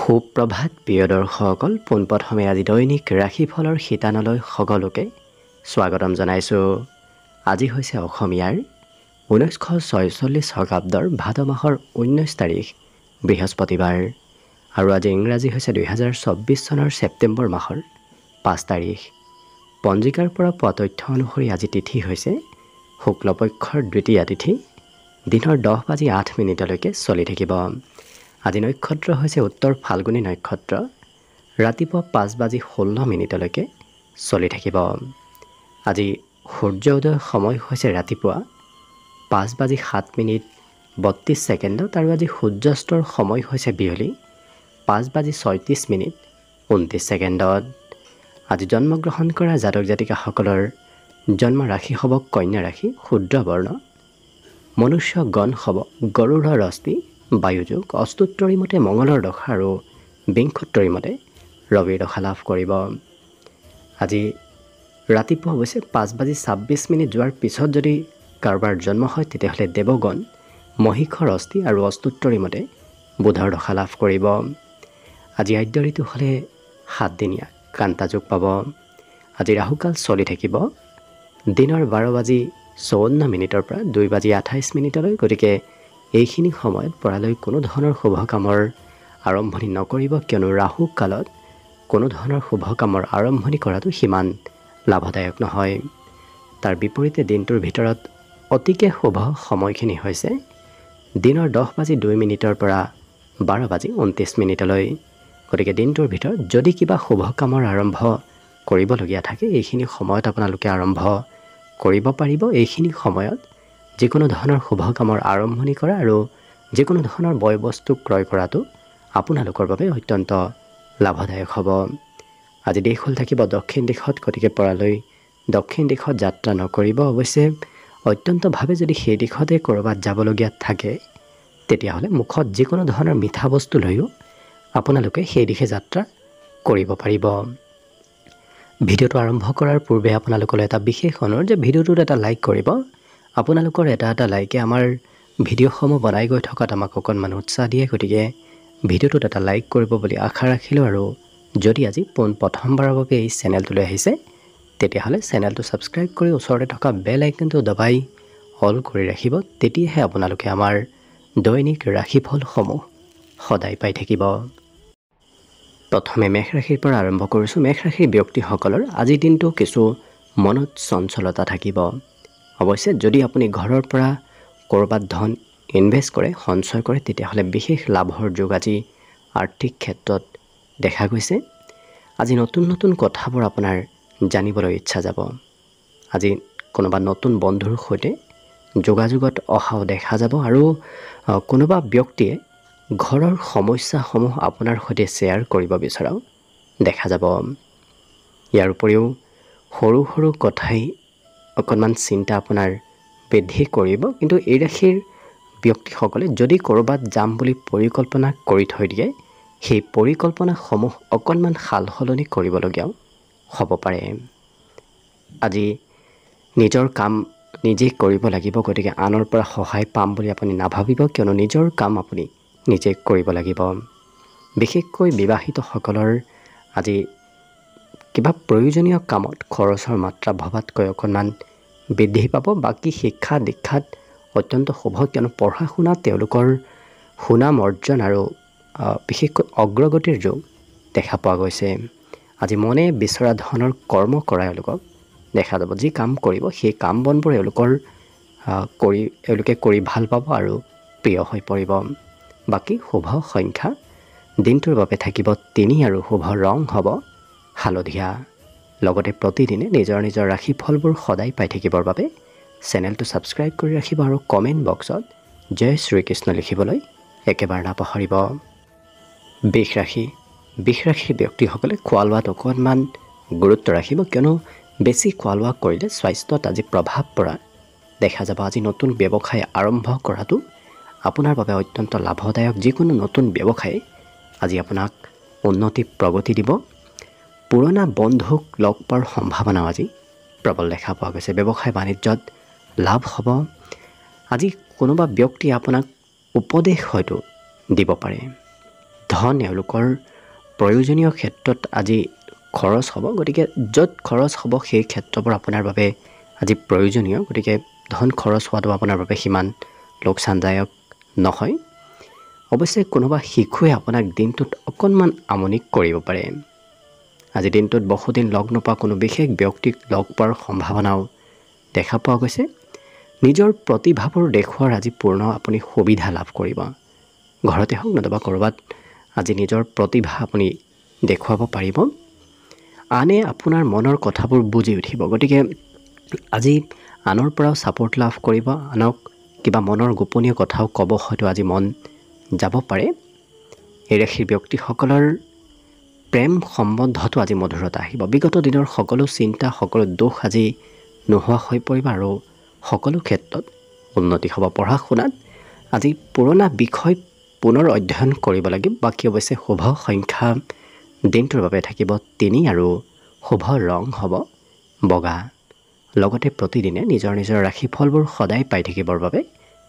সুপ্ৰভাত প্ৰিয় দৰ্শকসকল, পোনপ্ৰথমে আজি দৈনিক ৰাশিফলৰ শিতানলৈ সকলোকে স্বাগতম জনাইছোঁ। আজি হৈছে অসমীয়াৰ 1946 শকাব্দৰ ভাদ মাহৰ 19 তাৰিখ বৃহস্পতিবাৰ আৰু আজি ইংৰাজী হৈছে 2024 চনৰ ছেপ্টেম্বৰ মাহৰ 5 তাৰিখ। পঞ্জিকাৰ পৰা পোৱা তথ্য অনুসৰি আজি তিথি হৈছে শুক্লপক্ষৰ দ্বিতীয়া তিথি, দিনৰ 10:08 চলি থাকিব। আজি নক্ষত্ৰ হৈছে উত্তৰ ফাল্গুনী নক্ষত্ৰ, ৰাতিপুৱা 5:16 চলি থাকিব। আজি সূৰ্য উদয়ৰ সময় হৈছে ৰাতিপুৱা 5:07:32 আৰু আজি সূৰ্যাস্তৰ সময় হৈছে বিয়লি 5:36:29। আজি জন্মগ্ৰহণ কৰা জাতক জাতিকাসকলৰ জন্ম ৰাশি হ'ব কন্যা ৰাশি, শুদ্ৰ বৰ্ণ, মনুষ্য গণ হ'ব গৰুড় ৰশ্মি, বায়ুযোগ, অস্তুত্তৰী মতে মঙলৰ দশা আৰু বিংশোত্তৰী মতে ৰবিৰ দশা লাভ কৰিব। আজি ৰাতিপুৱা অৱশ্যে 5:26 যোৱাৰ পিছত যদি কাৰোবাৰ জন্ম হয় তেতিয়াহ'লে দেৱগণ, মহিষৰ অস্থি আৰু অস্তুত্তৰী মতে বুধৰ দশা লাভ কৰিব। আজি আদ্য ঋতু হ'লে 7 দিনীয়া কান্তা যোগ পাব। আজি ৰাহুকাল চলি থাকিব দিনৰ 12:54 পৰা 2:28। গতিকে এইখিনি সময়ত পৰালৈ কোনো ধৰণৰ শুভ কামৰ আৰম্ভণি নকৰিব, কিয়নো ৰাহু কালত কোনো ধৰণৰ শুভ কামৰ আৰম্ভণি কৰাটো সিমান লাভদায়ক নহয়। তাৰ বিপৰীতে দিনটোৰ ভিতৰত অতিকে শুভ সময়খিনি হৈছে দিনৰ 10:02 পৰা 12:29। গতিকে দিনটোৰ ভিতৰত যদি কিবা শুভ কামৰ আৰম্ভ কৰিবলগীয়া থাকে এইখিনি সময়ত আপোনালোকে আৰম্ভ কৰিব পাৰিব। এইখিনি সময়ত যিকোনো ধৰণৰ শুভ কামৰ আৰম্ভণি কৰা আৰু যিকোনো ধৰণৰ বয় বস্তু ক্ৰয় কৰাটো আপোনালোকৰ বাবে অত্যন্ত লাভদায়ক হ'ব। আজি দিশ হ'ল থাকিব দক্ষিণ দিশত, গতিকে পৰালৈ দক্ষিণ দিশত যাত্ৰা নকৰিব। অৱশ্যে অত্যন্তভাৱে যদি সেই দিশতে ক'ৰবাত যাবলগীয়া থাকে তেতিয়াহ'লে মুখত যিকোনো ধৰণৰ মিঠা বস্তু লৈও আপোনালোকে সেই দিশে যাত্ৰা কৰিব পাৰিব। ভিডিঅ'টো আৰম্ভ কৰাৰ পূৰ্বে আপোনালোকলৈ এটা বিশেষ অনুৰোধ যে ভিডিঅ'টোত এটা লাইক কৰিব। আপোনালোকৰ এটা লাইকে আমাৰ ভিডিঅ'সমূহ বনাই গৈ থকাত আমাক অকণমান উৎসাহ দিয়ে। গতিকে ভিডিঅ'টোত এটা লাইক কৰিব বুলি আশা ৰাখিলোঁ। আৰু যদি আজি প্ৰথমবাৰৰ বাবে এই চেনেলটোলৈ আহিছে তেতিয়াহ'লে চেনেলটো ছাবস্ক্ৰাইব কৰি ওচৰতে থকা বেল আইকনটো দবাই অল কৰি ৰাখিব। তেতিয়াহে আপোনালোকে আমাৰ দৈনিক ৰাশিফলসমূহ সদায় পাই থাকিব। প্ৰথমে মেষ ৰাশিৰ পৰা আৰম্ভ কৰিছোঁ। মেষ ৰাশিৰ ব্যক্তিসকলৰ আজিৰ দিনটো কিছু মনত চঞ্চলতা থাকিব। অৱশ্যে যদি আপুনি ঘৰৰ পৰা ক'ৰবাত ধন ইনভেষ্ট কৰে, সঞ্চয় কৰে, তেতিয়াহ'লে বিশেষ লাভৰ যোগ আজি আৰ্থিক ক্ষেত্ৰত দেখা গৈছে। আজি নতুন নতুন কথাবোৰ আপোনাৰ জানিবলৈ ইচ্ছা যাব। আজি কোনোবা নতুন বন্ধুৰ সৈতে যোগাযোগত অহাও দেখা যাব আৰু কোনোবা ব্যক্তিয়ে ঘৰৰ সমস্যাসমূহ আপোনাৰ সৈতে শ্বেয়াৰ কৰিব বিচৰাও দেখা যাব। ইয়াৰ উপৰিও সৰু সৰু কথাই অকণমান চিন্তা আপোনাৰ বৃদ্ধি কৰিব। কিন্তু এই ৰাশিৰ ব্যক্তিসকলে যদি ক'ৰবাত যাম বুলি পৰিকল্পনা কৰি থৈ দিয়ে সেই পৰিকল্পনাসমূহ অকণমান সাল সলনি কৰিবলগীয়াও হ'ব পাৰে। আজি নিজৰ কাম নিজেই কৰিব লাগিব, গতিকে আনৰ পৰা সহায় পাম বুলি আপুনি নাভাবিব, কিয়নো নিজৰ কাম আপুনি নিজে কৰিব লাগিব। বিশেষকৈ বিবাহিতসকলৰ আজি কিবা প্ৰয়োজনীয় কামত খৰচৰ মাত্ৰা ভবাতকৈ অকণমান বৃদ্ধি পাব। বাকী শিক্ষা দীক্ষাত অত্যন্ত শুভ, কিয়নো পঢ়া শুনাত তেওঁলোকৰ সুনাম অৰ্জন আৰু বিশেষকৈ অগ্ৰগতিৰ যোগ দেখা পোৱা গৈছে। আজি মনে বিচৰা ধৰণৰ কৰ্ম কৰা এওঁলোকক দেখা যাব। যি কাম কৰিব সেই কাম বনবোৰ এওঁলোকে কৰি ভাল পাব আৰু প্ৰিয় হৈ পৰিব। বাকী শুভ সংখ্যা দিনটোৰ বাবে থাকিব 3 আৰু শুভ ৰং হ'ব হালধীয়া। লগতে প্ৰতিদিনে নিজৰ নিজৰ ৰাশিফলবোৰ সদায় পাই থাকিবৰ বাবে চেনেলটো ছাবস্ক্ৰাইব কৰি ৰাখিব আৰু কমেণ্ট বক্সত জয় শ্ৰীকৃষ্ণ লিখিবলৈ একেবাৰে নাপাহৰিব। বৃষ ৰাশিৰ ব্যক্তিসকলে খোৱা লোৱাত অকণমান গুৰুত্ব ৰাখিব, কিয়নো বেছি খোৱা লোৱা কৰিলে স্বাস্থ্যত আজি প্ৰভাৱ পৰা দেখা যাব। আজি নতুন ব্যৱসায় আৰম্ভ কৰাটো আপোনাৰ বাবে অত্যন্ত লাভদায়ক। যিকোনো নতুন ব্যৱসায়ে আজি আপোনাক উন্নতি প্ৰগতি দিব। পুৰণা বন্ধুক লগ পোৱাৰ সম্ভাৱনাও আজি প্ৰবল দেখা পোৱা গৈছে। ব্যৱসায় বাণিজ্যত লাভ হ'ব। আজি কোনোবা ব্যক্তিয়ে আপোনাক উপদেশ হয়তো দিব পাৰে। ধন এওঁলোকৰ প্ৰয়োজনীয় ক্ষেত্ৰত আজি খৰচ হ'ব। গতিকে য'ত খৰচ হ'ব সেই ক্ষেত্ৰবোৰ আপোনাৰ বাবে আজি প্ৰয়োজনীয়। গতিকে ধন খৰচ হোৱাটো আপোনাৰ বাবে সিমান লোকচানদায়ক নহয়। অৱশ্যে কোনোবা শিশুৱে আপোনাক দিনটোত অকণমান আমনি কৰিব পাৰে। আজি দিনটোত বহুদিন লগ নোপোৱা কোনো বিশেষ ব্যক্তিক লগ পোৱাৰ সম্ভাৱনাও দেখা পোৱা গৈছে। নিজৰ প্ৰতিভাবোৰ দেখুওৱাৰ আজি পূৰ্ণ আপুনি সুবিধা লাভ কৰিব। ঘৰতে হওক নতুবা ক'ৰবাত আজি নিজৰ প্ৰতিভা আপুনি দেখুৱাব পাৰিব। আনে আপোনাৰ মনৰ কথাবোৰ বুজি উঠিব। গতিকে আজি আনৰ পৰাও ছাপোৰ্ট লাভ কৰিব। আনক কিবা মনৰ গোপনীয় কথাও ক'ব হয়তো আজি মন যাব পাৰে। এই ৰাশিৰ ব্যক্তিসকলৰ প্ৰেম সম্বন্ধতো আজি মধুৰতা আহিব। বিগত দিনৰ সকলো চিন্তা, সকলো দুখ আজি নোহোৱা হৈ পৰিব আৰু সকলো ক্ষেত্ৰত উন্নতি হ'ব। পঢ়া শুনাত আজি পুৰণা বিষয় পুনৰ অধ্যয়ন কৰিব লাগিব। বাকী অৱশ্যে শুভ সংখ্যা দিনটোৰ বাবে থাকিব 3 আৰু শুভ ৰং হ'ব বগা। লগতে প্ৰতিদিনে নিজৰ নিজৰ ৰাশিফলবোৰ সদায় পাই থাকিবৰ বাবে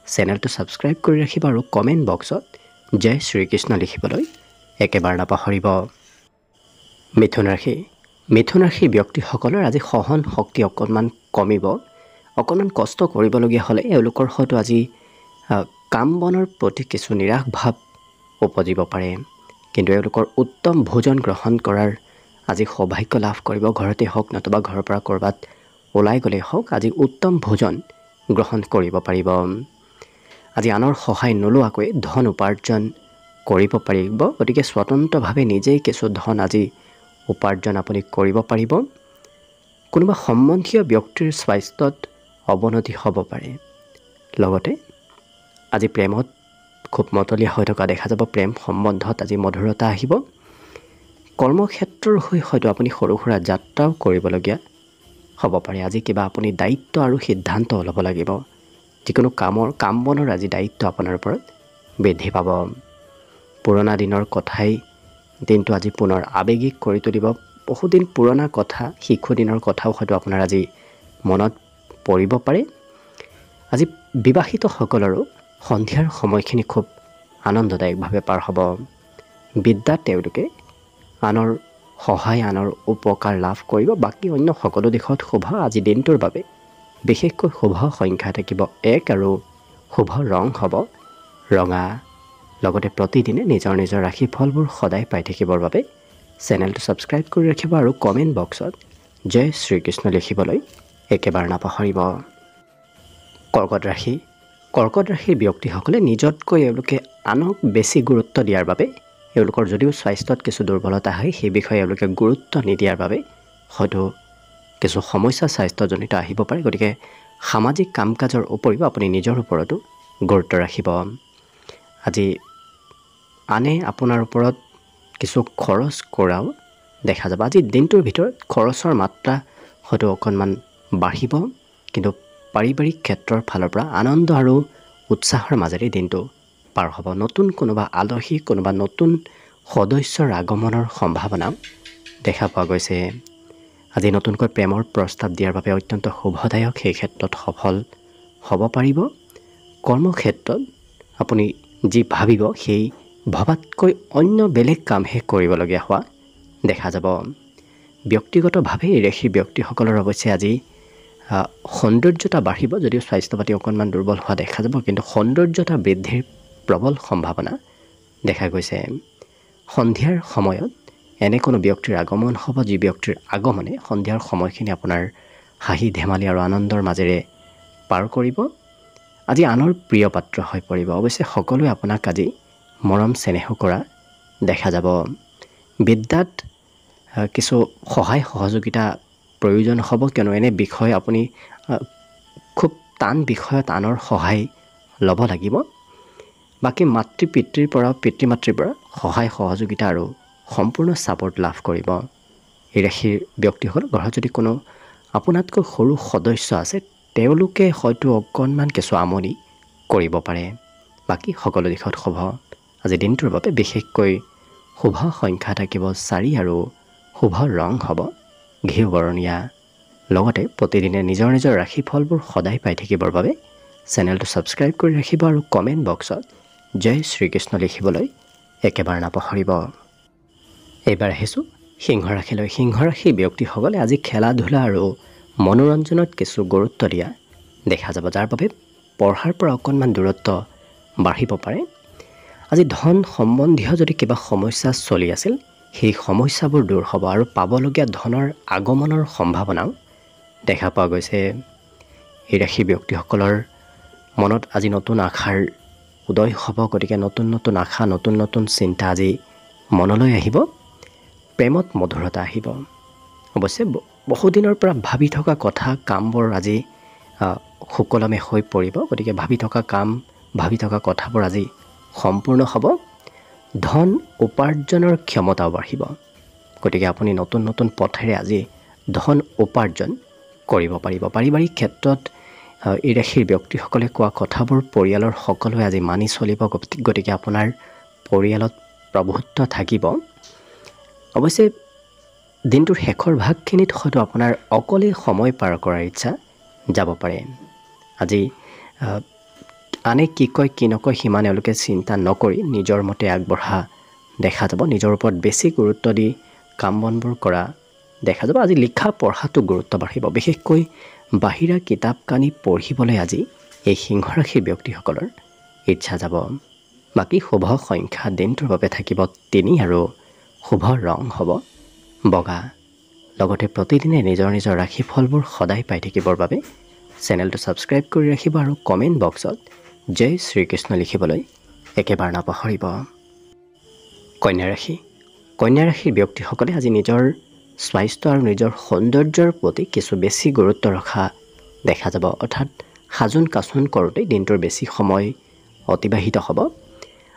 চেনেলটো ছাবস্ক্ৰাইব কৰি ৰাখিব আৰু কমেণ্ট বক্সত জয় শ্ৰীকৃষ্ণ লিখিবলৈ একেবাৰে নাপাহৰিব। মিথুন ৰাশি। মিথুন ৰাশিৰ ব্যক্তিসকলৰ আজি সহন শক্তি অকণমান কমিব। অকণমান কষ্ট কৰিবলগীয়া হ'লে এওঁলোকৰ হয়তো আজি কাম বনৰ প্ৰতি কিছু নিৰাশ ভাৱ উপজিব পাৰে। কিন্তু এওঁলোকৰ উত্তম ভোজন গ্ৰহণ কৰাৰ আজি সৌভাগ্য লাভ কৰিব। ঘৰতে হওক নতুবা ঘৰৰ পৰা ক'ৰবাত ওলাই গ'লেই হওক আজি উত্তম ভোজন গ্ৰহণ কৰিব পাৰিব। আজি আনৰ সহায় নোলোৱাকৈ ধন উপাৰ্জন কৰিব পাৰিব। গতিকে স্বতন্ত্ৰভাৱে নিজেই কিছু ধন আজি উপাৰ্জন আপুনি কৰিব পাৰিব। কোনোবা সম্বন্ধীয় ব্যক্তিৰ স্বাস্থ্যত অৱনতি হ'ব পাৰে। লগতে আজি প্ৰেমত খুব মতলীয়া হৈ থকা দেখা যাব। প্ৰেম সম্বন্ধত আজি মধুৰতা আহিব। কৰ্মক্ষেত্ৰৰ হৈ হয়তো আপুনি সৰু সুৰা যাত্ৰাও কৰিবলগীয়া হ'ব পাৰে। আজি কিবা আপুনি দায়িত্ব আৰু সিদ্ধান্ত ল'ব লাগিব। যিকোনো কাম বনৰ আজি দায়িত্ব আপোনাৰ ওপৰত বৃদ্ধি পাব। পুৰণা দিনৰ কথাই দিনটো আজি পুনৰ আৱেগিক কৰি তুলিব। বহুদিন পুৰণা কথা, শিশুদিনৰ কথাও হয়তো আপোনাৰ আজি মনত পৰিব পাৰে। আজি বিবাহিতসকলৰো সন্ধিয়াৰ সময়খিনি খুব আনন্দদায়কভাৱে পাৰ হ'ব। বিদ্যাত তেওঁলোকে আনৰ সহায়, আনৰ উপকাৰ লাভ কৰিব। বাকী অন্য সকলো দিশত শুভ। আজি দিনটোৰ বাবে বিশেষকৈ শুভ সংখ্যা থাকিব 1 আৰু শুভ ৰং হ'ব ৰঙা। লগতে প্ৰতিদিনে নিজৰ নিজৰ ৰাশিফলবোৰ সদায় পাই থাকিবৰ বাবে চেনেলটো ছাবস্ক্ৰাইব কৰি ৰাখিব আৰু কমেণ্ট বক্সত জয় শ্ৰীকৃষ্ণ লিখিবলৈ একেবাৰে নাপাহৰিব। কৰ্কট ৰাশি। কৰ্কট ৰাশিৰ ব্যক্তিসকলে নিজতকৈ এওঁলোকে আনক বেছি গুৰুত্ব দিয়াৰ বাবে এওঁলোকৰ যদিও স্বাস্থ্যত কিছু দুৰ্বলতা হয়, সেই বিষয়ে এওঁলোকে গুৰুত্ব নিদিয়াৰ বাবে হয়তো কিছু সমস্যা স্বাস্থ্যজনিত আহিব পাৰে। গতিকে সামাজিক কাম কাজৰ উপৰিও আপুনি নিজৰ ওপৰতো গুৰুত্ব ৰাখিব। আজি আনে আপোনাৰ ওপৰত কিছু খৰচ কৰাও দেখা যাব। আজি দিনটোৰ ভিতৰত খৰচৰ মাত্ৰা হয়তো অকণমান বাঢ়িব। কিন্তু পাৰিবাৰিক ক্ষেত্ৰৰ ফালৰ পৰা আনন্দ আৰু উৎসাহৰ মাজেৰে দিনটো পাৰ হ'ব। নতুন কোনোবা আলহী, কোনোবা নতুন সদস্যৰ আগমনৰ সম্ভাৱনাও দেখা পোৱা গৈছে। আজি নতুনকৈ প্ৰেমৰ প্ৰস্তাৱ দিয়াৰ বাবে অত্যন্ত শুভদায়ক, সেই ক্ষেত্ৰত সফল হ'ব পাৰিব। কৰ্মক্ষেত্ৰত আপুনি যি ভাবিব সেই ভবাতকৈ অন্য বেলেগ কামহে কৰিবলগীয়া হোৱা দেখা যাব। ব্যক্তিগতভাৱে এই ৰাশিৰ ব্যক্তিসকলৰ অৱশ্যে আজি সৌন্দৰ্যতা বাঢ়িব। যদিও স্বাস্থ্য পাতি অকণমান দুৰ্বল হোৱা দেখা যাব, কিন্তু সৌন্দৰ্যতা বৃদ্ধিৰ প্ৰবল সম্ভাৱনা দেখা গৈছে। সন্ধিয়াৰ সময়ত এনে কোনো ব্যক্তিৰ আগমন হ'ব, যি ব্যক্তিৰ আগমনে সন্ধিয়াৰ সময়খিনি আপোনাৰ হাঁহি ধেমালি আৰু আনন্দৰ মাজেৰে পাৰ কৰিব। আজি আনৰ প্ৰিয় পাত্ৰ হৈ পৰিব। অৱশ্যে সকলোৱে আপোনাক আজি মৰম চেনেহ কৰা দেখা যাব। বিদ্যাত কিছু সহায় সহযোগিতা প্ৰয়োজন হ'ব, কিয়নো এনে বিষয় আপুনি খুব টান বিষয়ত আনৰ সহায় ল'ব লাগিব। বাকী মাতৃ পিতৃৰ পৰা, পিতৃ মাতৃৰ পৰা সহায় সহযোগিতা আৰু সম্পূৰ্ণ ছাপোৰ্ট লাভ কৰিব। এই ৰাশিৰ ব্যক্তিসকল ঘৰত যদি কোনো আপোনাতকৈ সৰু সদস্য আছে, তেওঁলোকে হয়তো অকণমান কিছু আমনি কৰিব পাৰে। বাকী সকলো দিশত শুভ। আজি দিনটোৰ বাবে বিশেষকৈ শুভ সংখ্যা থাকিব 4 আৰু শুভ ৰং হ'ব ঘিউ বৰণীয়া। লগতে প্ৰতিদিনে নিজৰ নিজৰ ৰাশিফলবোৰ সদায় পাই থাকিবৰ বাবে চেনেলটো ছাবস্ক্ৰাইব কৰি ৰাখিব আৰু কমেণ্ট বক্সত জয় শ্ৰীকৃষ্ণ লিখিবলৈ একেবাৰে নাপাহৰিব। এইবাৰ আহিছোঁ সিংহ ৰাশিলৈ। সিংহ ৰাশিৰ ব্যক্তিসকলে আজি খেলা ধূলা আৰু মনোৰঞ্জনত কিছু গুৰুত্ব দিয়া দেখা যাব, যাৰ বাবে পঢ়াৰ পৰা অকণমান দূৰত্ব বাঢ়িব পাৰে। আজি ধন সম্বন্ধীয় যদি কিবা সমস্যা চলি আছিল, সেই সমস্যাবোৰ দূৰ হ'ব আৰু পাবলগীয়া ধনৰ আগমনৰ সম্ভাৱনাও দেখা পোৱা গৈছে। এই ৰাশিৰ ব্যক্তিসকলৰ মনত আজি নতুন আশাৰ উদয় হ'ব। গতিকে নতুন নতুন আশা, নতুন নতুন চিন্তা আজি মনলৈ আহিব। প্ৰেমত মধুৰতা আহিব। অৱশ্যে বহুদিনৰ পৰা ভাবি থকা কথা কামবোৰ আজি সুকলমে হৈ পৰিব। গতিকে ভাবি থকা কাম, ভাবি থকা কথাবোৰ আজি সম্পূৰ্ণ হ'ব। ধন উপাৰ্জনৰ ক্ষমতাও বাঢ়িব। গতিকে আপুনি নতুন নতুন পথেৰে আজি ধন উপাৰ্জন কৰিব পাৰিব। পাৰিবাৰিক ক্ষেত্ৰত এই ৰাশিৰ ব্যক্তিসকলে কোৱা কথাবোৰ পৰিয়ালৰ সকলোৱে আজি মানি চলিব। গতিকে আপোনাৰ পৰিয়ালত প্ৰভুত্ব থাকিব। অৱশ্যে দিনটোৰ শেষৰ ভাগখিনিত হয়তো আপোনাৰ অকলে সময় পাৰ কৰাৰ ইচ্ছা যাব পাৰে। আজি আনে কি কয় কি নকয় সিমান এওঁলোকে চিন্তা নকৰি নিজৰ মতে আগবঢ়া দেখা যাব। নিজৰ ওপৰত বেছি গুৰুত্ব দি কাম বনবোৰ কৰা দেখা যাব। আজি লিখা পঢ়াটো গুৰুত্ব বাঢ়িব। বিশেষকৈ বাহিৰা কিতাপ কানি পঢ়িবলৈ আজি এই সিংহ ৰাশিৰ ব্যক্তিসকলৰ ইচ্ছা যাব। বাকী শুভ সংখ্যা দিনটোৰ বাবে থাকিব 3 আৰু শুভ ৰং হ'ব বগা। লগতে প্ৰতিদিনে নিজৰ নিজৰ ৰাশিফলবোৰ সদায় পাই থাকিবৰ বাবে চেনেলটো ছাবস্ক্ৰাইব কৰি ৰাখিব আৰু কমেণ্ট বক্সত জয় শ্ৰীকৃষ্ণ লিখিবলৈ একেবাৰে নাপাহৰিব। কন্যা ৰাশি। কন্যা ৰাশিৰ ব্যক্তিসকলে আজি নিজৰ স্বাস্থ্য আৰু নিজৰ সৌন্দৰ্যৰ প্ৰতি কিছু বেছি গুৰুত্ব ৰখা দেখা যাব। অৰ্থাৎ সাজোন কাচোন কৰোঁতেই দিনটোৰ বেছি সময় অতিবাহিত হ'ব।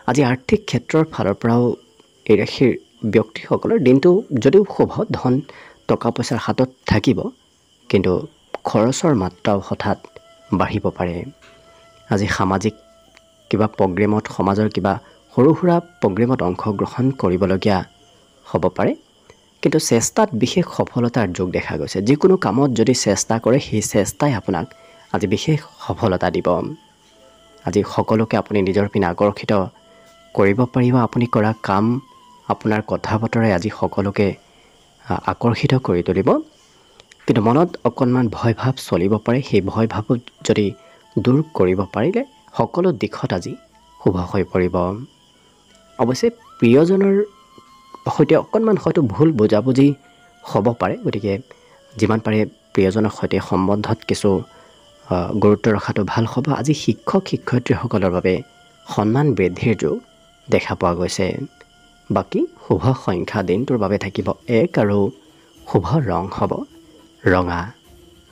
আজি আৰ্থিক ক্ষেত্ৰৰ ফালৰ পৰাও এই ৰাশিৰ ব্যক্তিসকলৰ দিনটো যদিও শুভ, ধন টকা পইচাৰ হাতত থাকিব, কিন্তু খৰচৰ মাত্ৰাও হঠাৎ বাঢ়িব পাৰে। আজি সামাজিক কিবা প্ৰগ্ৰেমত, সমাজৰ কিবা সৰু সুৰা প্ৰগ্ৰেমত অংশগ্ৰহণ কৰিবলগীয়া হ'ব পাৰে, কিন্তু চেষ্টাত বিশেষ সফলতাৰ যোগ দেখা গৈছে। যিকোনো কামত যদি চেষ্টা কৰে, সেই চেষ্টাই আপোনাক আজি বিশেষ সফলতা দিব। আজি সকলোকে আপুনি নিজৰ পিনে আকৰ্ষিত কৰিব পাৰিব। আপুনি কৰা কাম, আপোনাৰ কথা বতৰাই আজি সকলোকে আকৰ্ষিত কৰি তুলিব। কিন্তু মনত অকণমান ভয় ভাৱ চলিব পাৰে। সেই ভয় ভাৱক যদি দূৰ কৰিব পাৰিলে সকলো দিশত আজি শুভ হৈ পৰিব। অৱশ্যে প্ৰিয়জনৰ সৈতে অকণমান হয়তো ভুল বুজাবুজি হ'ব পাৰে। গতিকে যিমান পাৰে প্ৰিয়জনৰ সৈতে সম্বন্ধত কিছু গুৰুত্ব ৰখাটো ভাল হ'ব। আজি শিক্ষক শিক্ষয়িত্ৰীসকলৰ বাবে সন্মান বৃদ্ধিৰ যোগ দেখা পোৱা গৈছে। বাকী শুভ সংখ্যা দিনটোৰ বাবে থাকিব 1 আৰু শুভ ৰং হ'ব ৰঙা।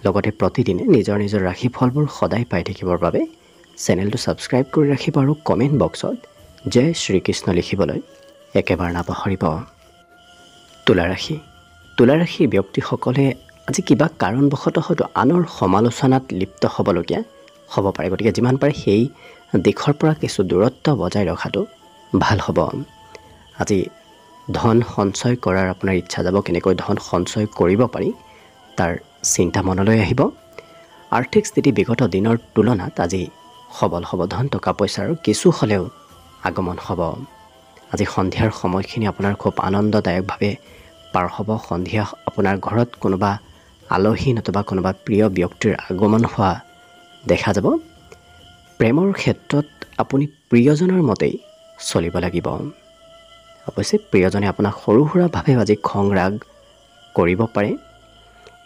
লগতে প্ৰতিদিনে নিজৰ নিজৰ ৰাশিফলবোৰ সদায় পাই থাকিবৰ বাবে চেনেলটো ছাবস্ক্ৰাইব কৰি ৰাখিব আৰু কমেণ্ট বক্সত জয় শ্ৰীকৃষ্ণ লিখিবলৈ একেবাৰে নাপাহৰিব। তুলা ৰাশি। তুলা ৰাশিৰ ব্যক্তিসকলে আজি কিবা কাৰণবশতঃ হয়তো আনৰ সমালোচনাত লিপ্ত হ'বলগীয়া হ'ব পাৰে। গতিকে যিমান পাৰে সেই দিশৰ পৰা কিছু দূৰত্ব বজাই ৰখাটো ভাল হ'ব। আজি ধন সঞ্চয় কৰাৰ আপোনাৰ ইচ্ছা যাব। কেনেকৈ ধন সঞ্চয় কৰিব পাৰি তাৰ চিন্তা মনলৈ আহিব। আৰ্থিক স্থিতি বিগত দিনৰ তুলনাত আজি সবল হ'ব। ধন টকা পইচাৰ কিছু হ'লেও আগমন হ'ব। আজি সন্ধিয়াৰ সময়খিনি আপোনাৰ খুব আনন্দদায়কভাৱে পাৰ হ'ব। সন্ধিয়া আপোনাৰ ঘৰত কোনোবা আলহী নতুবা কোনোবা প্ৰিয় ব্যক্তিৰ আগমন হোৱা দেখা যাব। প্ৰেমৰ ক্ষেত্ৰত আপুনি প্ৰিয়জনৰ মতেই চলিব লাগিব। অৱশ্যে প্ৰিয়জনে আপোনাক সৰু সুৰাভাৱে আজি খং ৰাগ কৰিব পাৰে।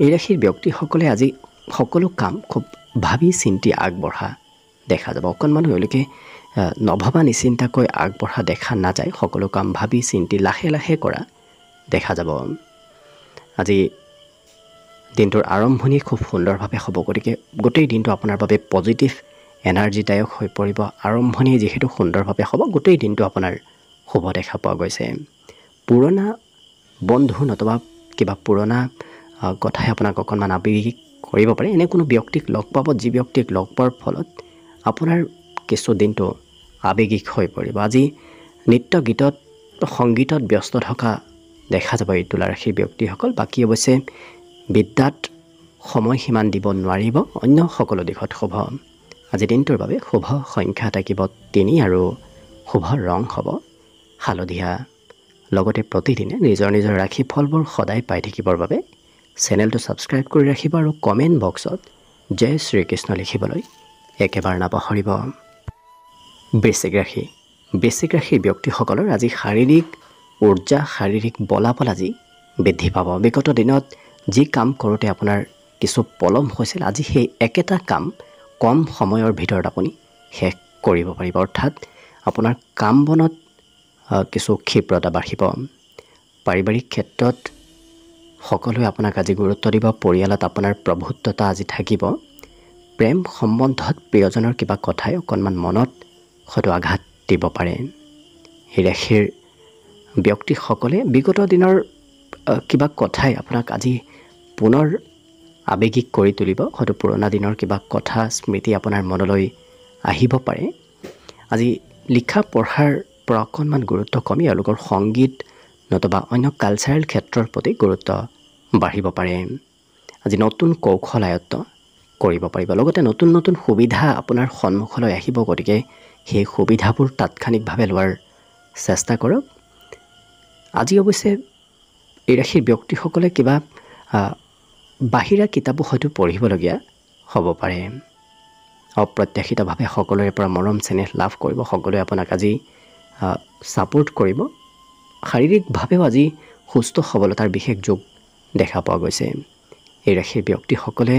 এই ৰাশিৰ ব্যক্তিসকলে আজি সকলো কাম খুব ভাবি চিন্তি আগবঢ়া দেখা যাব। অকণমান এওঁলোকে নভবা নিচিন্তাকৈ আগবঢ়া দেখা নাযায়। সকলো কাম ভাবি চিন্তি লাহে লাহে কৰা দেখা যাব। আজি দিনটোৰ আৰম্ভণি খুব সুন্দৰভাৱে হ'ব। গতিকে গোটেই দিনটো আপোনাৰ বাবে পজিটিভ এনাৰ্জিদায়ক হৈ পৰিব। আৰম্ভণি যিহেতু সুন্দৰভাৱে হ'ব, গোটেই দিনটো আপোনাৰ শুভ দেখা পোৱা গৈছে। পুৰণা বন্ধু নতুবা কিবা পুৰণা কথাই আপোনাক অকণমান আৱেগিক কৰিব পাৰে। এনে কোনো ব্যক্তিক লগ পাব, যি ব্যক্তিক লগ পোৱাৰ ফলত আপোনাৰ কিছু দিনটো আৱেগিক হৈ পৰিব। আজি নৃত্য গীতত সংগীতত ব্যস্ত থকা দেখা যাব এই তুলা ৰাশিৰ ব্যক্তিসকল। বাকী অৱশ্যে বিদ্যাত সময় সিমান দিব নোৱাৰিব। অন্য সকলো দিশত শুভ। আজি দিনটোৰ বাবে শুভ সংখ্যা থাকিব 3 আৰু শুভ ৰং হ'ব হালধীয়া। লগতে প্ৰতিদিনে নিজৰ নিজৰ ৰাশি ফলবোৰ সদায় পাই থাকিবৰ বাবে চেনেলটো ছাবস্ক্ৰাইব কৰি ৰাখিব আৰু কমেণ্ট বক্সত জয় শ্ৰীকৃষ্ণ লিখিবলৈ একেবাৰে নাপাহৰিব। বৃশ্চিক ৰাশি। বৃশ্চিক ৰাশিৰ ব্যক্তিসকলৰ আজি শাৰীৰিক উৰ্জা, শাৰীৰিক বলাবল আজি বৃদ্ধি পাব। বিগত দিনত যি কাম কৰোঁতে আপোনাৰ কিছু পলম হৈছিল, আজি সেই একেটা কাম কম সময়ৰ ভিতৰত আপুনি শেষ কৰিব পাৰিব। অৰ্থাৎ আপোনাৰ কাম বনত কিছু ক্ষিপ্ৰতা বাঢ়িব। পাৰিবাৰিক ক্ষেত্ৰত সকলোৱে আপোনাক আজি গুৰুত্ব দিব। পৰিয়ালত আপোনাৰ প্ৰভুত্বতা আজি থাকিব। প্ৰেম সম্বন্ধত প্ৰিয়জনৰ কিবা কথাই অকণমান মনত হয়তো আঘাত দিব পাৰে। এই ৰাশিৰ ব্যক্তিসকলে বিগত দিনৰ কিবা কথাই আপোনাক আজি পুনৰ আৱেগিক কৰি তুলিব। হয়তো পুৰণা দিনৰ কিবা কথা স্মৃতি আপোনাৰ মনলৈ আহিব পাৰে। আজি লিখা পঢ়াৰ পৰা অকণমান গুৰুত্ব কমি এওঁলোকৰ সংগীত নতুবা অন্য কালচাৰেল ক্ষেত্ৰৰ প্ৰতি গুৰুত্ব বাঢ়িব পাৰে। আজি নতুন কৌশল আয়ত্ত কৰিব পাৰিব। লগতে নতুন নতুন সুবিধা আপোনাৰ সন্মুখলৈ আহিব। গতিকে সেই সুবিধাবোৰ তাৎক্ষণিকভাৱে লোৱাৰ চেষ্টা কৰক। আজি অৱশ্যে এই ৰাশিৰ ব্যক্তিসকলে কিবা বাহিৰা কিতাপো হয়তো পঢ়িবলগীয়া হ'ব পাৰে। অপ্ৰত্যাশিতভাৱে সকলোৰে পৰা মৰম চেনেহ লাভ কৰিব। সকলোৱে আপোনাক আজি ছাপোৰ্ট কৰিব। শাৰীৰিকভাৱেও আজি সুস্থ সবলতাৰ বিশেষ যোগ দেখা পোৱা গৈছে। এই ৰাশিৰ ব্যক্তিসকলে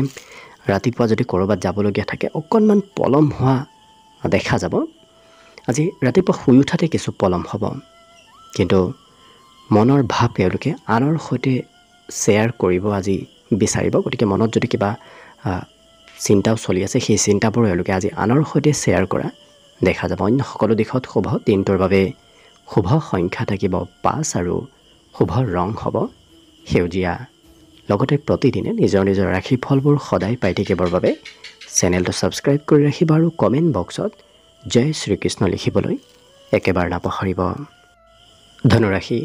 ৰাতিপুৱা যদি ক'ৰবাত যাবলগীয়া থাকে অকণমান পলম হোৱা দেখা যাব। আজি ৰাতিপুৱা শুই উঠাতে কিছু পলম হ'ব, কিন্তু মনৰ ভাৱ তেওঁলোকে আনৰ সৈতে শ্বেয়াৰ কৰিব আজি বিচাৰিব। গতিকে মনত যদি কিবা চিন্তাও চলি আছে, সেই চিন্তাবোৰ এওঁলোকে আজি আনৰ সৈতে শ্বেয়াৰ কৰা দেখা যাব। অন্য সকলো দিশত শুভ। দিনটোৰ বাবে শুভ সংখ্যা থাকিব 5 আৰু শুভ ৰং হ'ব সেউজীয়া। লগতে প্ৰতিদিনে নিজৰ নিজৰ ৰাশি ফলবোৰ সদায় পাই থাকিবৰ বাবে চেনেলটো ছাবস্ক্ৰাইব কৰি ৰাখিব আৰু কমেণ্ট বক্সত জয় শ্ৰীকৃষ্ণ লিখিবলৈ একেবাৰে নাপাহৰিব। ধনুৰাশি।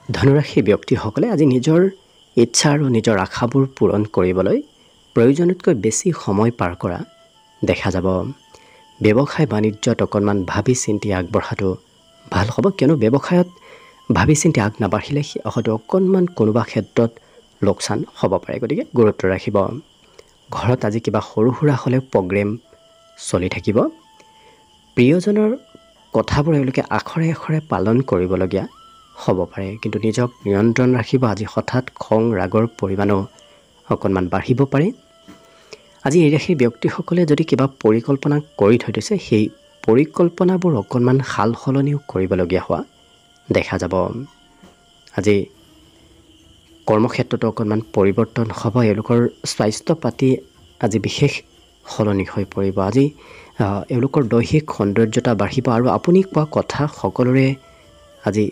ধনুৰাশি ব্যক্তিসকলে আজি নিজৰ ইচ্ছা আৰু নিজৰ আশাবোৰ পূৰণ কৰিবলৈ প্ৰয়োজনতকৈ বেছি সময় পাৰ কৰা দেখা যাব। ব্যৱসায় বাণিজ্যত অকণমান ভাবি চিন্তি আগবঢ়াটো ভাল হ'ব, কিয়নো ব্যৱসায়ত ভাবি চিন্তি আগ নাবাঢ়িলে হয়তো অকণমান কোনোবা ক্ষেত্ৰত লোকচান হ'ব পাৰে। গতিকে গুৰুত্ব ৰাখিব। ঘৰত আজি কিবা সৰু সুৰা হ'লেও প্ৰগ্ৰেম চলি থাকিব। প্ৰিয়জনৰ কথাবোৰ এওঁলোকে আখৰে আখৰে পালন কৰিবলগীয়া হ'ব পাৰে, কিন্তু নিজক নিয়ন্ত্ৰণ ৰাখিব। আজি হঠাৎ খং ৰাগৰ পৰিমাণো অকণমান বাঢ়িব পাৰে। আজি এই ৰাশিৰ ব্যক্তিসকলে যদি কিবা পৰিকল্পনা কৰি থৈ দিছে, সেই পৰিকল্পনাবোৰ অকণমান সাল সলনিও কৰিবলগীয়া হোৱা দেখা যাব। আজি কৰ্মক্ষেত্ৰতো অকণমান পৰিৱৰ্তন হ'ব। এওঁলোকৰ স্বাস্থ্য পাতি আজি বিশেষ সলনি হৈ পৰিব। আজি এওঁলোকৰ দৈহিক সৌন্দৰ্যতা বাঢ়িব আৰু আপুনি কোৱা কথা সকলোৰে আজি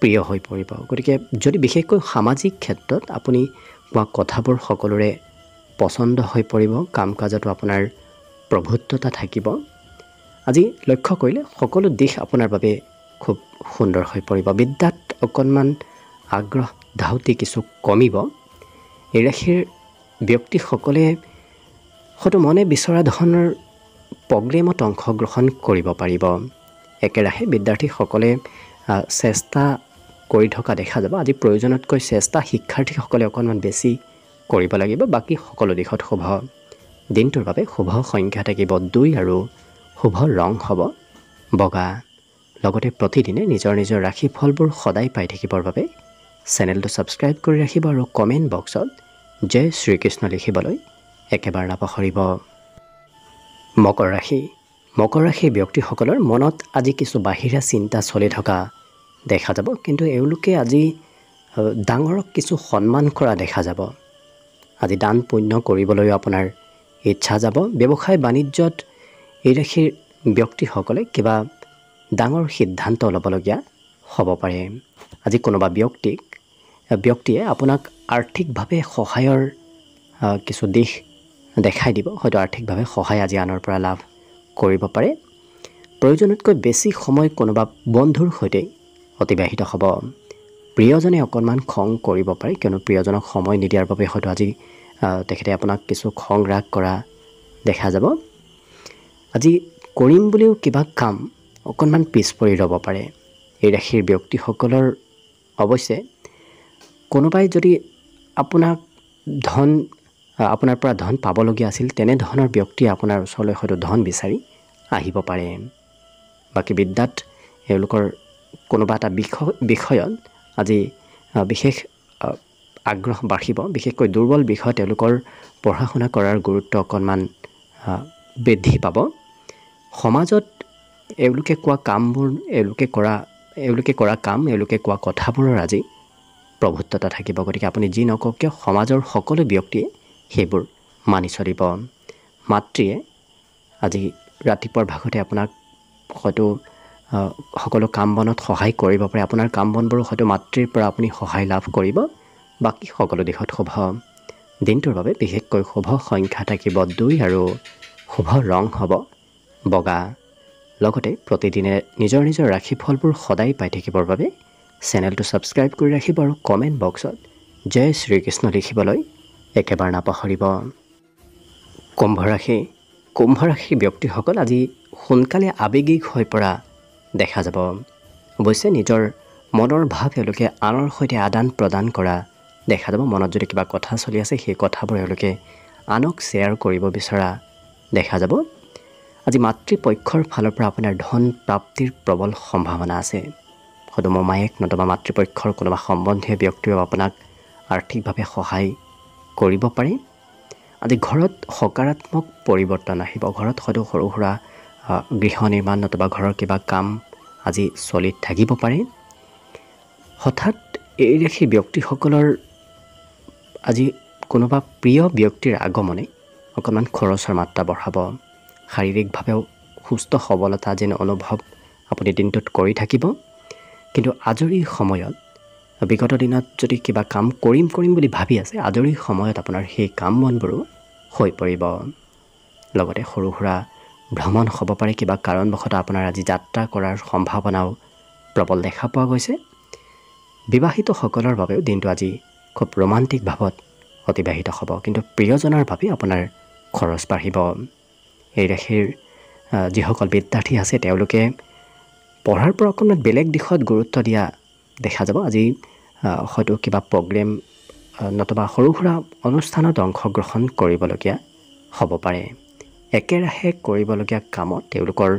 প্ৰিয় হৈ পৰিব। গতিকে যদি বিশেষকৈ সামাজিক ক্ষেত্ৰত আপুনি কোৱা কথাবোৰ সকলোৰে পচন্দ হৈ পৰিব, কাম কাজতো আপোনাৰ প্ৰভুত্বতা থাকিব। আজি লক্ষ্য কৰিলে সকলো দিশ আপোনাৰ বাবে খুব সুন্দৰ হৈ পৰিব। বিদ্যাত অকণমান আগ্ৰহ ধাউতি কিছু কমিব। এই ৰাশিৰ ব্যক্তিসকলে হয়তো মনে বিচৰা ধৰণৰ প্ৰগ্ৰেমত অংশগ্ৰহণ কৰিব পাৰিব। একেৰাহে বিদ্যাৰ্থীসকলে চেষ্টা কৰি থকা দেখা যাব। আজি প্ৰয়োজনতকৈ চেষ্টা শিক্ষাৰ্থীসকলে অকণমান বেছি কৰিব লাগিব। বাকী সকলো দিশত শুভ। দিনটোৰ বাবে শুভ সংখ্যা থাকিব 2 আৰু শুভ ৰং হ'ব বগা। লগতে প্ৰতিদিনে নিজৰ নিজৰ ৰাশি ফলবোৰ সদায় পাই থাকিবৰ বাবে চেনেলটো ছাবস্ক্ৰাইব কৰি ৰাখিব আৰু কমেণ্ট বক্সত জয় শ্ৰীকৃষ্ণ লিখিবলৈ একেবাৰে নাপাহৰিব। মকৰ ৰাশি। মকৰ ৰাশিৰ ব্যক্তিসকলৰ মনত আজি কিছু বাহিৰা চিন্তা চলি থকা দেখা যাব, কিন্তু এওঁলোকে আজি ডাঙৰক কিছু সন্মান কৰা দেখা যাব। আজি দান পুণ্য কৰিবলৈও আপোনাৰ ইচ্ছা যাব। ব্যৱসায় বাণিজ্যত এই ৰাশিৰ ব্যক্তিসকলে কিবা ডাঙৰ সিদ্ধান্ত ল'বলগীয়া হ'ব পাৰে। আজি কোনোবা ব্যক্তিয়ে আপোনাক আৰ্থিকভাৱে সহায়ৰ কিছু দিশ দেখাই দিব। হয়তো আৰ্থিকভাৱে সহায় আজি আনৰ পৰা লাভ কৰিব পাৰে। প্ৰয়োজনতকৈ বেছি সময় কোনোবা বন্ধুৰ সৈতে অতিবাহিত হ'ব। প্ৰিয়জনে অকণমান খং কৰিব পাৰে, কিয়নো প্ৰিয়জনক সময় নিদিয়াৰ বাবে হয়তো আজি তেখেতে আপোনাক কিছু খং ৰাগ কৰা দেখা যাব। আজি কৰিম বুলিও কিবা কাম অকণমান পিছ পৰি ৰ'ব পাৰে। এই ৰাশিৰ ব্যক্তিসকলৰ অৱশ্যে কোনোবাই যদি আপোনাক আপোনাৰ পৰা ধন পাবলগীয়া আছিল তেনে ধৰণৰ ব্যক্তিয়ে আপোনাৰ ওচৰলৈ হয়তো ধন বিচাৰি আহিব পাৰে। বাকী বিদ্যাত এওঁলোকৰ কোনোবা এটা বিষয়ত আজি বিশেষ আগ্ৰহ বাঢ়িব। বিশেষকৈ দুৰ্বল বিষয়ত তেওঁলোকৰ পঢ়া শুনা কৰাৰ গুৰুত্ব অকণমান বৃদ্ধি পাব। সমাজত এওঁলোকে কোৱা কামবোৰ এওঁলোকে কোৱা কথাবোৰৰ আজি প্ৰভুত্বতা থাকিব। গতিকে আপুনি যি নকওক কিয় সমাজৰ সকলো ব্যক্তিয়ে সেইবোৰ মানি চলিব। মাতৃয়ে আজি ৰাতিপুৱাৰ ভাগতে আপোনাক হয়তো সকলো কাম বনত সহায় কৰিব পাৰে। আপোনাৰ কাম বনবোৰো হয়তো মাতৃৰ পৰা আপুনি সহায় লাভ কৰিব। বাকী সকলো দিশত শুভ। দিনটোৰ বাবে বিশেষকৈ শুভ সংখ্যা থাকিব 2 আৰু শুভ ৰং হ'ব বগা। লগতে প্ৰতিদিনে নিজৰ নিজৰ ৰাশিফলবোৰ সদায় পাই থাকিবৰ বাবে চেনেলটো ছাবস্ক্ৰাইব কৰি ৰাখিব আৰু কমেণ্ট বক্সত জয় শ্ৰীকৃষ্ণ লিখিবলৈ একেবাৰে নাপাহৰিব। কুম্ভ ৰাশিৰ ব্যক্তিসকল আজি সোনকালে আৱেগিক হৈ পৰা দেখা যাব। অৱশ্যে নিজৰ মনৰ ভাৱ এওঁলোকে আনৰ সৈতে আদান প্ৰদান কৰা দেখা যাব। মনত যদি কিবা কথা চলি আছে সেই কথাবোৰ এওঁলোকে আনক শ্বেয়াৰ কৰিব বিচৰা দেখা যাব। আজি মাতৃপক্ষৰ ফালৰ পৰা আপোনাৰ ধন প্ৰাপ্তিৰ প্ৰবল সম্ভাৱনা আছে। হয়তো মোমায়েক নতুবা মাতৃপক্ষৰ কোনোবা সম্বন্ধীয় ব্যক্তিয়েও আপোনাক আৰ্থিকভাৱে সহায় কৰিব পাৰে। আজি ঘৰত সকাৰাত্মক পৰিৱৰ্তন আহিব। ঘৰত হয়তো সৰু সুৰা গৃহ নিৰ্মাণ নতুবা ঘৰৰ কিবা কাম আজি চলি থাকিব পাৰে। হঠাৎ এই ৰাশিৰ ব্যক্তিসকলৰ আজি কোনোবা প্ৰিয় ব্যক্তিৰ আগমনে অকণমান খৰচৰ মাত্ৰা বঢ়াব। শাৰীৰিকভাৱেও সুস্থ সবলতা যেন অনুভৱ আপুনি দিনটোত কৰি থাকিব। কিন্তু আজৰি সময়ত বিগত দিনত যদি কিবা কাম কৰিম বুলি ভাবি আছে, আজৰি সময়ত আপোনাৰ সেই কাম বনবোৰো হৈ পৰিব। লগতে সৰু সুৰা ভ্ৰমণ হ'ব পাৰে। কিবা কাৰণবশতঃ আপোনাৰ আজি যাত্ৰা কৰাৰ সম্ভাৱনাও প্ৰবল দেখা পোৱা গৈছে। বিবাহিতসকলৰ বাবেও দিনটো আজি খুব ৰোমান্টিক ভাৱত অতিবাহিত হ'ব। কিন্তু প্ৰিয়জনৰ বাবে আপোনাৰ খৰচ বাঢ়িব। এই ৰাশিৰ যিসকল বিদ্যাৰ্থী আছে তেওঁলোকে পঢ়াৰ পৰা অকণমান বেলেগ দিশত গুৰুত্ব দিয়া দেখা যাব। আজি হয়তো কিবা প্ৰগ্ৰেম নতুবা সৰু সুৰা অনুষ্ঠানত অংশগ্ৰহণ কৰিবলগীয়া হ'ব পাৰে। একেৰাহে কৰিবলগীয়া কামত তেওঁলোকৰ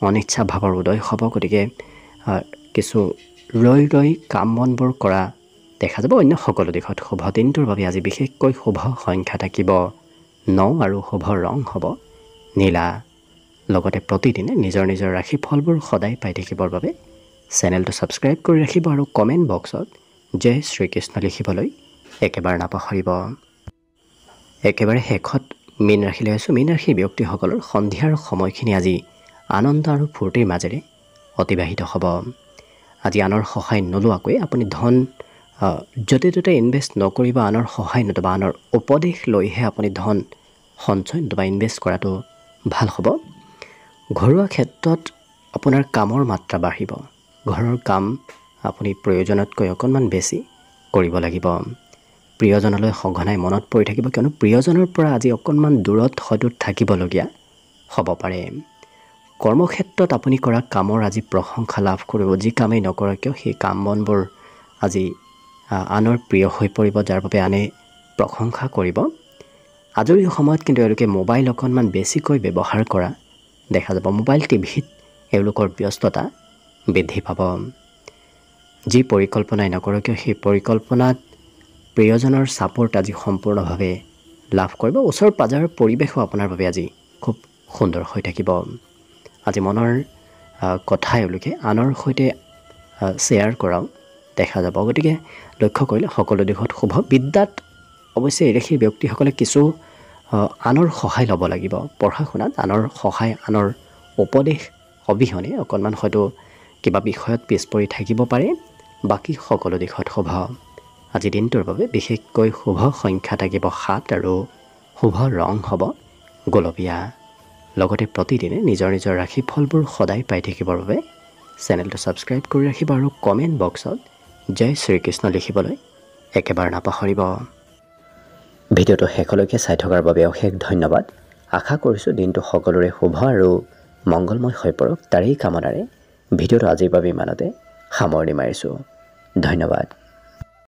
অনিচ্ছা ভাৱৰ উদয় হ'ব। গতিকে কিছু ৰৈ কাম বনবোৰ কৰা দেখা যাব। অন্য সকলো দিশত শুভ। দিনটোৰ বাবে আজি বিশেষকৈ শুভ সংখ্যা থাকিব 9 আৰু শুভ ৰং হ'ব নীলা। লগতে প্ৰতিদিনে নিজৰ নিজৰ ৰাশিফলবোৰ সদায় পাই থাকিবৰ বাবে চেনেলটো ছাবস্ক্ৰাইব কৰি ৰাখিব আৰু কমেণ্ট বক্সত জয় শ্ৰীকৃষ্ণ লিখিবলৈ একেবাৰে নাপাহৰিব। একেবাৰে শেষত মীন ৰাশিলৈ আছোঁ। মীন ৰাশিৰ ব্যক্তিসকলৰ সন্ধিয়াৰ সময়খিনি আজি আনন্দ আৰু ফূৰ্তিৰ মাজেৰে অতিবাহিত হ'ব। আজি আনৰ সহায় নোলোৱাকৈ আপুনি ধন য'তে ত'তে ইনভেষ্ট নকৰিব। আনৰ সহায় নতুবা আনৰ উপদেশ লৈহে আপুনি ধন সঞ্চয় নতুবা ইনভেষ্ট কৰাটো ভাল হ'ব। ঘৰুৱা ক্ষেত্ৰত আপোনাৰ কামৰ মাত্ৰা বাঢ়িব। ঘৰৰ কাম আপুনি প্ৰয়োজনতকৈ অকণমান বেছি কৰিব লাগিব। প্ৰিয়জনলৈ সঘনাই মনত পৰি থাকিব, কিয়নো প্ৰিয়জনৰ পৰা আজি অকণমান দূৰত হয়তো থাকিবলগীয়া হ'ব পাৰে। কৰ্মক্ষেত্ৰত আপুনি কৰা কামৰ আজি প্ৰশংসা লাভ কৰিব। যি কামেই নকৰক কিয় সেই কাম বনবোৰ আজি আনৰ প্ৰিয় হৈ পৰিব, যাৰ বাবে আনে প্ৰশংসা কৰিব। আজৰি সময়ত কিন্তু এওঁলোকে মোবাইল অকণমান বেছিকৈ ব্যৱহাৰ কৰা দেখা যাব। মোবাইল টিভিত এওঁলোকৰ ব্যস্ততা বৃদ্ধি পাব। যি পৰিকল্পনাই নকৰক কিয় সেই পৰিকল্পনাত প্ৰিয়জনৰ ছাপোৰ্ট আজি সম্পূৰ্ণভাৱে লাভ কৰিব। ওচৰ পাজৰৰ পৰিৱেশো আপোনাৰ বাবে আজি খুব সুন্দৰ হৈ থাকিব। আজি মনৰ কথা এওঁলোকে আনৰ সৈতে শ্বেয়াৰ কৰাও দেখা যাব। গতিকে লক্ষ্য কৰিলে সকলো দিশত শুভ। বিদ্যাত অৱশ্যে এই ৰাশিৰ ব্যক্তিসকলে কিছু আনৰ সহায় ল'ব লাগিব। পঢ়া শুনাত আনৰ সহায় আনৰ উপদেশ অবিহনে অকণমান হয়তো কিবা বিষয়ত পিছ পৰি থাকিব পাৰে। বাকী সকলো দিশত শুভ। আজি দিনটোৰ বাবে বিশেষকৈ শুভ সংখ্যা থাকিব 7 আৰু শুভ ৰং হ'ব গোলপীয়া। লগতে প্ৰতিদিনে নিজৰ নিজৰ ৰাশিফলবোৰ সদায় পাই থাকিবৰ বাবে চেনেলটো ছাবস্ক্ৰাইব কৰি ৰাখিব আৰু কমেণ্ট বক্সত জয় শ্ৰীকৃষ্ণ লিখিবলৈ একেবাৰে নাপাহৰিব। ভিডিঅ'টো শেষলৈকে চাই থকাৰ বাবে অশেষ ধন্যবাদ। আশা কৰিছোঁ দিনটো সকলোৰে শুভ আৰু মংগলময় হৈ পৰক। তাৰেই কামনাৰে ভিডিঅ'টো আজিৰ বাবে ইমানতে সামৰণি মাৰিছোঁ। ধন্যবাদ।